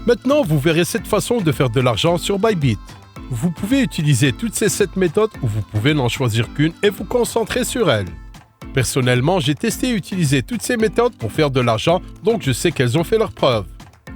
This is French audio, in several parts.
Maintenant, vous verrez cette façon de faire de l'argent sur Bybit. Vous pouvez utiliser toutes ces 7 méthodes ou vous pouvez n'en choisir qu'une et vous concentrer sur elles. Personnellement, j'ai testé et utilisé toutes ces méthodes pour faire de l'argent, donc je sais qu'elles ont fait leurs preuves.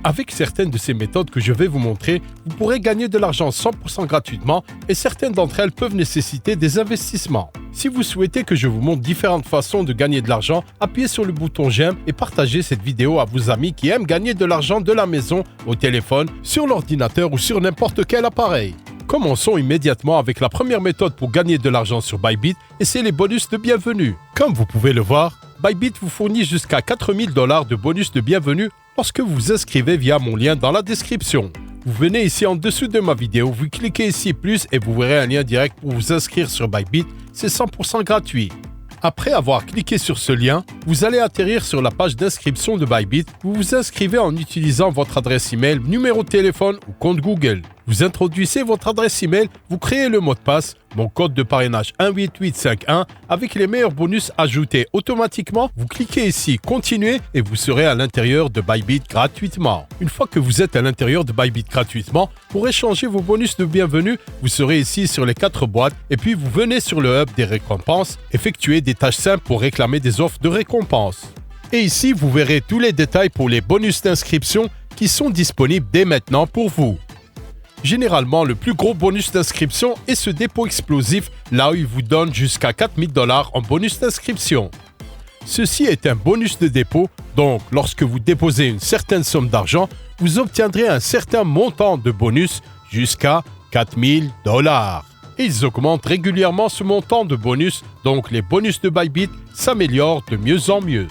Avec certaines de ces méthodes que je vais vous montrer, vous pourrez gagner de l'argent 100% gratuitement et certaines d'entre elles peuvent nécessiter des investissements. Si vous souhaitez que je vous montre différentes façons de gagner de l'argent, appuyez sur le bouton j'aime et partagez cette vidéo à vos amis qui aiment gagner de l'argent de la maison, au téléphone, sur l'ordinateur ou sur n'importe quel appareil. Commençons immédiatement avec la première méthode pour gagner de l'argent sur Bybit et c'est les bonus de bienvenue. Comme vous pouvez le voir, Bybit vous fournit jusqu'à 4 000 $ de bonus de bienvenue lorsque vous vous inscrivez via mon lien dans la description. Vous venez ici en dessous de ma vidéo, vous cliquez ici plus et vous verrez un lien direct pour vous inscrire sur Bybit, c'est 100% gratuit. Après avoir cliqué sur ce lien, vous allez atterrir sur la page d'inscription de Bybit. Vous vous inscrivez en utilisant votre adresse email, numéro de téléphone ou compte Google. Vous introduisez votre adresse email, vous créez le mot de passe, mon code de parrainage 18851 avec les meilleurs bonus ajoutés automatiquement. Vous cliquez ici continuer et vous serez à l'intérieur de Bybit gratuitement. Une fois que vous êtes à l'intérieur de Bybit gratuitement, pour échanger vos bonus de bienvenue, vous serez ici sur les 4 boîtes et puis vous venez sur le hub des récompenses, effectuez des tâches simples pour réclamer des offres de récompenses. Et ici, vous verrez tous les détails pour les bonus d'inscription qui sont disponibles dès maintenant pour vous. Généralement, le plus gros bonus d'inscription est ce dépôt explosif, là où il vous donne jusqu'à 4 000 $ en bonus d'inscription. Ceci est un bonus de dépôt, donc lorsque vous déposez une certaine somme d'argent, vous obtiendrez un certain montant de bonus jusqu'à 4 000 $. Et ils augmentent régulièrement ce montant de bonus, donc les bonus de Bybit s'améliorent de mieux en mieux.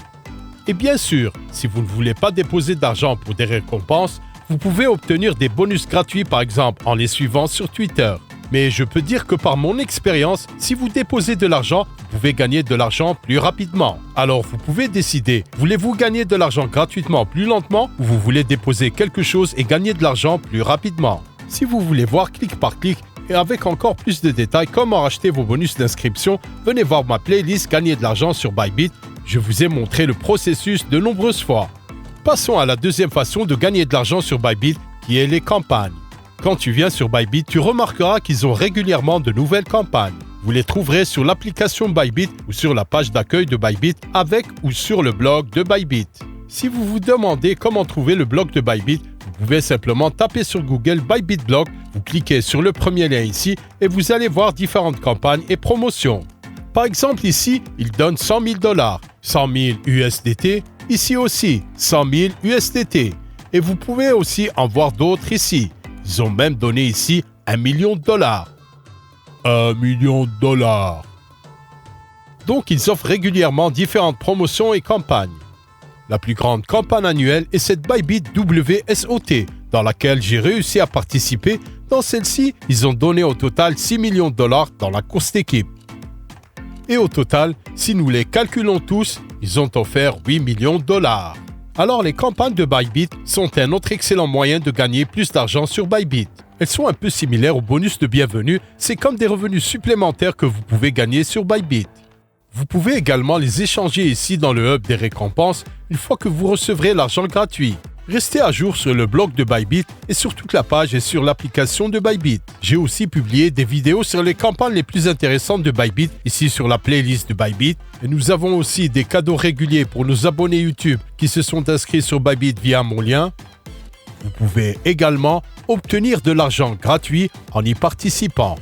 Et bien sûr, si vous ne voulez pas déposer d'argent pour des récompenses, vous pouvez obtenir des bonus gratuits par exemple en les suivant sur Twitter. Mais je peux dire que par mon expérience, si vous déposez de l'argent, vous pouvez gagner de l'argent plus rapidement. Alors vous pouvez décider, voulez-vous gagner de l'argent gratuitement plus lentement ou vous voulez déposer quelque chose et gagner de l'argent plus rapidement. Si vous voulez voir clic par clic et avec encore plus de détails comment racheter vos bonus d'inscription, venez voir ma playlist Gagner de l'argent sur Bybit. Je vous ai montré le processus de nombreuses fois. Passons à la deuxième façon de gagner de l'argent sur Bybit, qui est les campagnes. Quand tu viens sur Bybit, tu remarqueras qu'ils ont régulièrement de nouvelles campagnes. Vous les trouverez sur l'application Bybit ou sur la page d'accueil de Bybit avec ou sur le blog de Bybit. Si vous vous demandez comment trouver le blog de Bybit, vous pouvez simplement taper sur Google Bybit Blog, vous cliquez sur le premier lien ici et vous allez voir différentes campagnes et promotions. Par exemple ici, ils donnent 100 000 $, 100 000 USDT, ici aussi 100 000 USDT. Et vous pouvez aussi en voir d'autres ici. Ils ont même donné ici 1 million de $. 1 million de $. Donc ils offrent régulièrement différentes promotions et campagnes. La plus grande campagne annuelle est cette Bybit WSOT, dans laquelle j'ai réussi à participer. Dans celle-ci, ils ont donné au total 6 millions de $ dans la course d'équipe. Et au total, si nous les calculons tous, ils ont offert 8 millions de $. Alors les campagnes de Bybit sont un autre excellent moyen de gagner plus d'argent sur Bybit. Elles sont un peu similaires aux bonus de bienvenue, c'est comme des revenus supplémentaires que vous pouvez gagner sur Bybit. Vous pouvez également les échanger ici dans le hub des récompenses une fois que vous recevrez l'argent gratuit. Restez à jour sur le blog de Bybit et sur toute la page et sur l'application de Bybit. J'ai aussi publié des vidéos sur les campagnes les plus intéressantes de Bybit, ici sur la playlist de Bybit. Et nous avons aussi des cadeaux réguliers pour nos abonnés YouTube qui se sont inscrits sur Bybit via mon lien. Vous pouvez également obtenir de l'argent gratuit en y participant.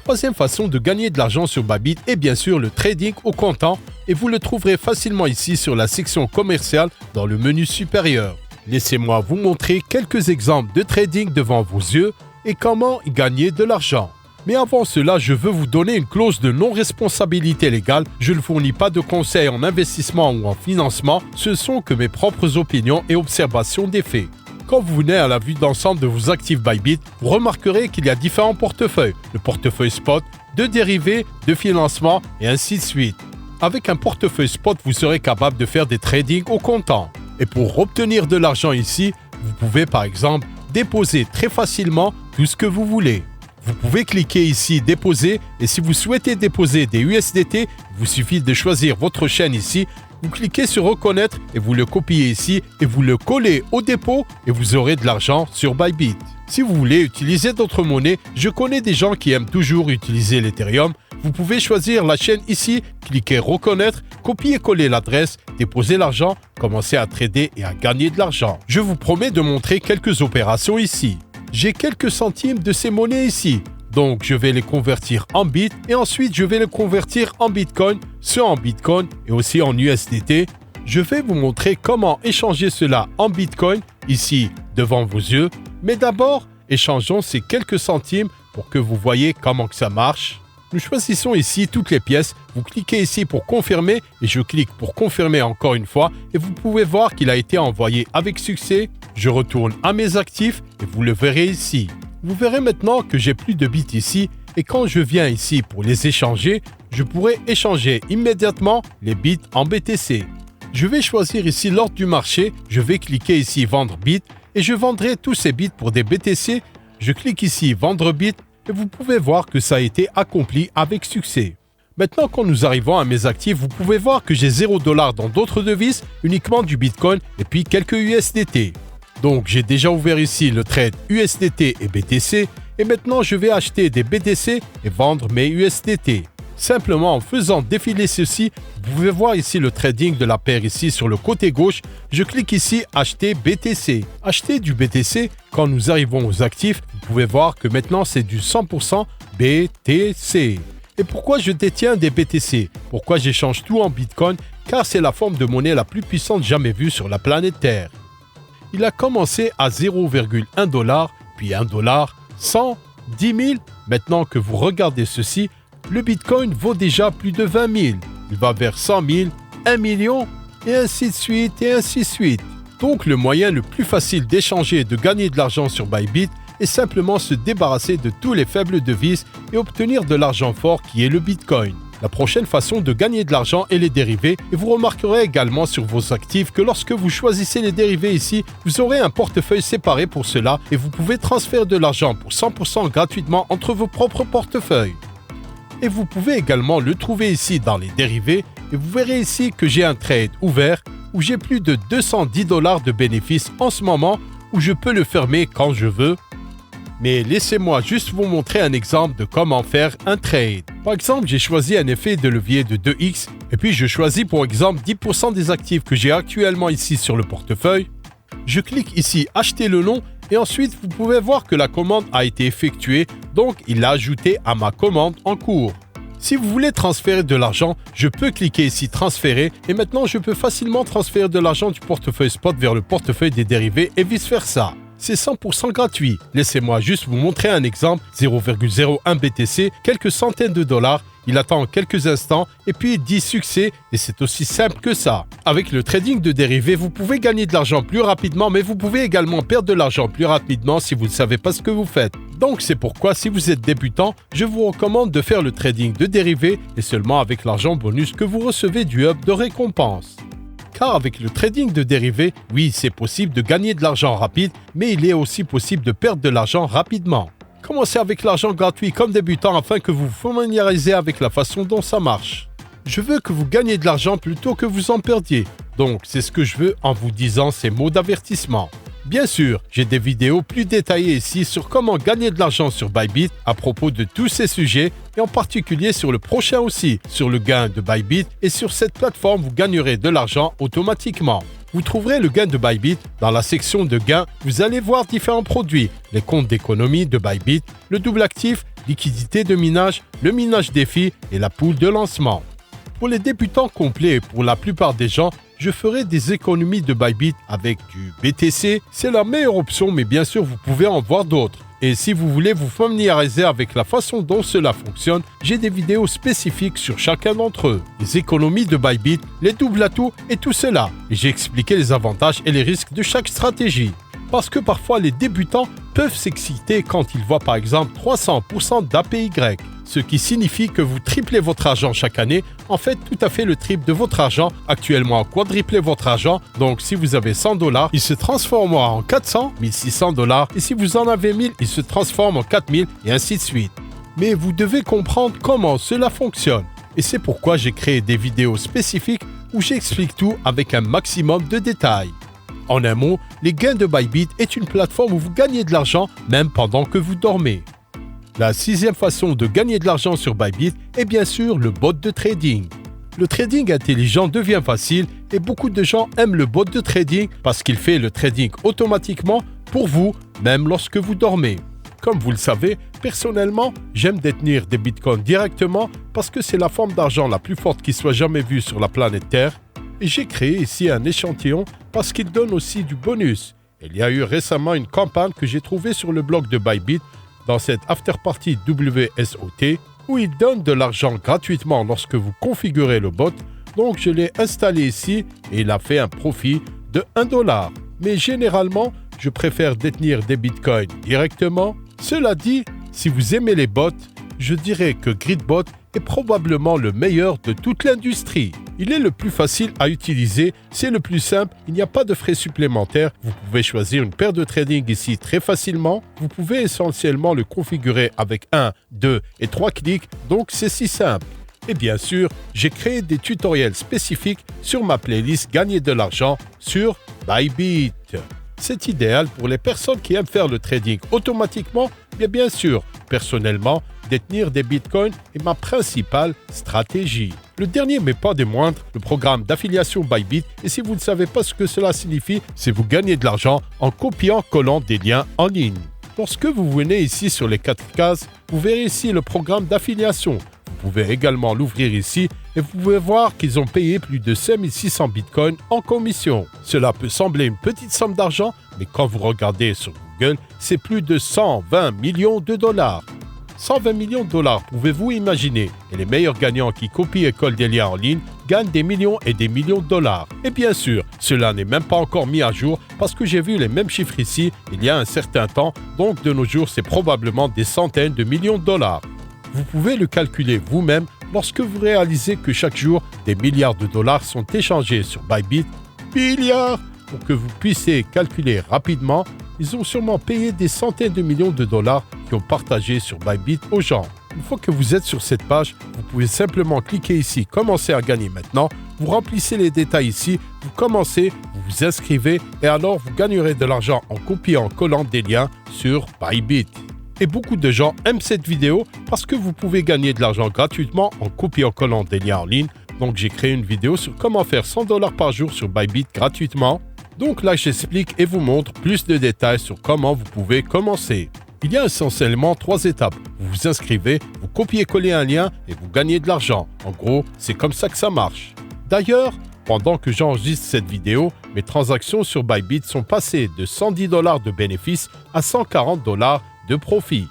Troisième façon de gagner de l'argent sur Bybit est bien sûr le trading au comptant et vous le trouverez facilement ici sur la section commerciale dans le menu supérieur. Laissez-moi vous montrer quelques exemples de trading devant vos yeux et comment y gagner de l'argent. Mais avant cela, je veux vous donner une clause de non-responsabilité légale. Je ne fournis pas de conseils en investissement ou en financement, ce sont que mes propres opinions et observations des faits. Quand vous venez à la vue d'ensemble de vos actifs Bybit, vous remarquerez qu'il y a différents portefeuilles. Le portefeuille spot, de dérivés, de financement et ainsi de suite. Avec un portefeuille spot, vous serez capable de faire des tradings au comptant. Et pour obtenir de l'argent ici, vous pouvez par exemple déposer très facilement tout ce que vous voulez. Vous pouvez cliquer ici « Déposer » et si vous souhaitez déposer des USDT, il vous suffit de choisir votre chaîne ici vous cliquez sur reconnaître et vous le copiez ici et vous le collez au dépôt et vous aurez de l'argent sur Bybit. Si vous voulez utiliser d'autres monnaies, je connais des gens qui aiment toujours utiliser l'Ethereum. Vous pouvez choisir la chaîne ici, cliquer reconnaître, copier-coller l'adresse, déposer l'argent, commencer à trader et à gagner de l'argent. Je vous promets de montrer quelques opérations ici. J'ai quelques centimes de ces monnaies ici. Donc, je vais les convertir en bits et ensuite, je vais les convertir en Bitcoin, ceux en Bitcoin et aussi en USDT. Je vais vous montrer comment échanger cela en Bitcoin, ici, devant vos yeux. Mais d'abord, échangeons ces quelques centimes pour que vous voyez comment que ça marche. Nous choisissons ici toutes les pièces. Vous cliquez ici pour confirmer et je clique pour confirmer encore une fois. Et vous pouvez voir qu'il a été envoyé avec succès. Je retourne à mes actifs et vous le verrez ici. Vous verrez maintenant que j'ai plus de bits ici et quand je viens ici pour les échanger, je pourrai échanger immédiatement les bits en BTC. Je vais choisir ici l'ordre du marché, je vais cliquer ici vendre bits et je vendrai tous ces bits pour des BTC. Je clique ici vendre bits et vous pouvez voir que ça a été accompli avec succès. Maintenant quand nous arrivons à mes actifs, vous pouvez voir que j'ai 0$ dans d'autres devises, uniquement du Bitcoin et puis quelques USDT. Donc, j'ai déjà ouvert ici le trade USDT et BTC et maintenant je vais acheter des BTC et vendre mes USDT. Simplement en faisant défiler ceci, vous pouvez voir ici le trading de la paire ici sur le côté gauche. Je clique ici acheter BTC. Acheter du BTC, quand nous arrivons aux actifs, vous pouvez voir que maintenant c'est du 100% BTC. Et pourquoi je détiens des BTC? Pourquoi j'échange tout en Bitcoin? Car c'est la forme de monnaie la plus puissante jamais vue sur la planète Terre. Il a commencé à 0,1$, puis $, 100, 10 000. Maintenant que vous regardez ceci, le Bitcoin vaut déjà plus de 20 000. Il va vers 100 000, 1 million, et ainsi de suite, et ainsi de suite. Donc le moyen le plus facile d'échanger et de gagner de l'argent sur Bybit est simplement se débarrasser de tous les faibles devises et obtenir de l'argent fort qui est le Bitcoin. La prochaine façon de gagner de l'argent est les dérivés et vous remarquerez également sur vos actifs que lorsque vous choisissez les dérivés ici, vous aurez un portefeuille séparé pour cela et vous pouvez transférer de l'argent pour 100% gratuitement entre vos propres portefeuilles. Et vous pouvez également le trouver ici dans les dérivés et vous verrez ici que j'ai un trade ouvert où j'ai plus de $210 de bénéfices en ce moment où je peux le fermer quand je veux. Mais laissez-moi juste vous montrer un exemple de comment faire un trade. Par exemple, j'ai choisi un effet de levier de 2x et puis je choisis pour exemple 10% des actifs que j'ai actuellement ici sur le portefeuille. Je clique ici acheter le nom et ensuite vous pouvez voir que la commande a été effectuée, donc il l'a ajouté à ma commande en cours. Si vous voulez transférer de l'argent, je peux cliquer ici transférer et maintenant je peux facilement transférer de l'argent du portefeuille spot vers le portefeuille des dérivés et vice versa. C'est 100% gratuit. Laissez-moi juste vous montrer un exemple. 0,01 BTC, quelques centaines de dollars. Il attend quelques instants et puis il dit succès et c'est aussi simple que ça. Avec le trading de dérivés, vous pouvez gagner de l'argent plus rapidement mais vous pouvez également perdre de l'argent plus rapidement si vous ne savez pas ce que vous faites. Donc c'est pourquoi si vous êtes débutant, je vous recommande de faire le trading de dérivés et seulement avec l'argent bonus que vous recevez du hub de récompense. Car avec le trading de dérivés, oui, c'est possible de gagner de l'argent rapide, mais il est aussi possible de perdre de l'argent rapidement. Commencez avec l'argent gratuit comme débutant afin que vous vous familiarisez avec la façon dont ça marche. Je veux que vous gagnez de l'argent plutôt que vous en perdiez. Donc, c'est ce que je veux en vous disant ces mots d'avertissement. Bien sûr, j'ai des vidéos plus détaillées ici sur comment gagner de l'argent sur Bybit à propos de tous ces sujets et en particulier sur le prochain aussi, sur le gain de Bybit et sur cette plateforme vous gagnerez de l'argent automatiquement. Vous trouverez le gain de Bybit dans la section de gains. Vous allez voir différents produits, les comptes d'économie de Bybit, le double actif, liquidité de minage, le minage défi et la poule de lancement. Pour les débutants complets et pour la plupart des gens, je ferai des économies de Bybit avec du BTC. C'est la meilleure option, mais bien sûr, vous pouvez en voir d'autres. Et si vous voulez vous familiariser avec la façon dont cela fonctionne, j'ai des vidéos spécifiques sur chacun d'entre eux. Les économies de Bybit, les doubles atouts et tout cela. Et j'ai expliqué les avantages et les risques de chaque stratégie. Parce que parfois les débutants peuvent s'exciter quand ils voient par exemple 300% d'APY. Ce qui signifie que vous triplez votre argent chaque année, en fait tout à fait le triple de votre argent, actuellement quadruplez votre argent, donc si vous avez $100, il se transformera en 400, $1 600, et si vous en avez 1000, il se transforme en 4000, et ainsi de suite. Mais vous devez comprendre comment cela fonctionne, et c'est pourquoi j'ai créé des vidéos spécifiques où j'explique tout avec un maximum de détails. En un mot, les gains de Bybit est une plateforme où vous gagnez de l'argent même pendant que vous dormez. La sixième façon de gagner de l'argent sur Bybit est bien sûr le bot de trading. Le trading intelligent devient facile et beaucoup de gens aiment le bot de trading parce qu'il fait le trading automatiquement pour vous, même lorsque vous dormez. Comme vous le savez, personnellement, j'aime détenir des bitcoins directement parce que c'est la forme d'argent la plus forte qui soit jamais vue sur la planète Terre. Et j'ai créé ici un échantillon parce qu'il donne aussi du bonus. Il y a eu récemment une campagne que j'ai trouvée sur le blog de Bybit dans cette afterparty WSOT où il donne de l'argent gratuitement lorsque vous configurez le bot. Donc je l'ai installé ici et il a fait un profit de 1 $. Mais généralement, je préfère détenir des bitcoins directement. Cela dit, si vous aimez les bots, je dirais que Gridbot est probablement le meilleur de toute l'industrie. Il est le plus facile à utiliser, c'est le plus simple, il n'y a pas de frais supplémentaires. Vous pouvez choisir une paire de trading ici très facilement. Vous pouvez essentiellement le configurer avec 1, 2 et 3 clics, donc c'est si simple. Et bien sûr, j'ai créé des tutoriels spécifiques sur ma playlist Gagner de l'argent sur Bybit. C'est idéal pour les personnes qui aiment faire le trading automatiquement, mais bien sûr, personnellement, détenir des bitcoins est ma principale stratégie. Le dernier, mais pas des moindres, le programme d'affiliation Bybit. Et si vous ne savez pas ce que cela signifie, c'est vous gagner de l'argent en copiant-collant des liens en ligne. Lorsque vous venez ici sur les 4 cases, vous verrez ici le programme d'affiliation. Vous pouvez également l'ouvrir ici et vous pouvez voir qu'ils ont payé plus de 5600 bitcoins en commission. Cela peut sembler une petite somme d'argent, mais quand vous regardez sur Google, c'est plus de 120 millions de dollars. 120 millions de dollars, pouvez-vous imaginer? Et les meilleurs gagnants qui copient et collent des liens en ligne gagnent des millions et des millions de dollars. Et bien sûr, cela n'est même pas encore mis à jour parce que j'ai vu les mêmes chiffres ici il y a un certain temps, donc de nos jours c'est probablement des centaines de millions de dollars. Vous pouvez le calculer vous-même lorsque vous réalisez que chaque jour, des milliards de dollars sont échangés sur Bybit. Milliards! Pour que vous puissiez calculer rapidement, ils ont sûrement payé des centaines de millions de dollars qui ont partagé sur Bybit aux gens. Une fois que vous êtes sur cette page, vous pouvez simplement cliquer ici « Commencer à gagner maintenant ». Vous remplissez les détails ici, vous commencez, vous vous inscrivez et alors vous gagnerez de l'argent en copiant-collant des liens sur Bybit. Et beaucoup de gens aiment cette vidéo parce que vous pouvez gagner de l'argent gratuitement en copiant-collant des liens en ligne. Donc j'ai créé une vidéo sur comment faire 100 $ par jour sur Bybit gratuitement. Donc là j'explique et vous montre plus de détails sur comment vous pouvez commencer. Il y a essentiellement 3 étapes. Vous vous inscrivez, vous copiez-collez un lien et vous gagnez de l'argent. En gros, c'est comme ça que ça marche. D'ailleurs, pendant que j'enregistre cette vidéo, mes transactions sur Bybit sont passées de 110 $ de bénéfices à 140 $ de profit.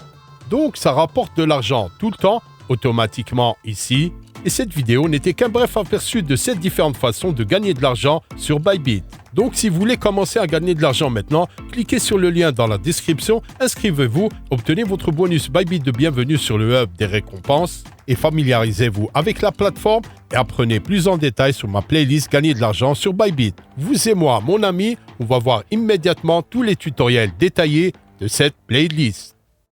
Donc ça rapporte de l'argent tout le temps, automatiquement ici. Et cette vidéo n'était qu'un bref aperçu de 7 différentes façons de gagner de l'argent sur Bybit. Donc si vous voulez commencer à gagner de l'argent maintenant, cliquez sur le lien dans la description, inscrivez-vous, obtenez votre bonus Bybit de bienvenue sur le hub des récompenses et familiarisez-vous avec la plateforme et apprenez plus en détail sur ma playlist Gagner de l'argent sur Bybit. Vous et moi, mon ami, on va voir immédiatement tous les tutoriels détaillés de cette playlist.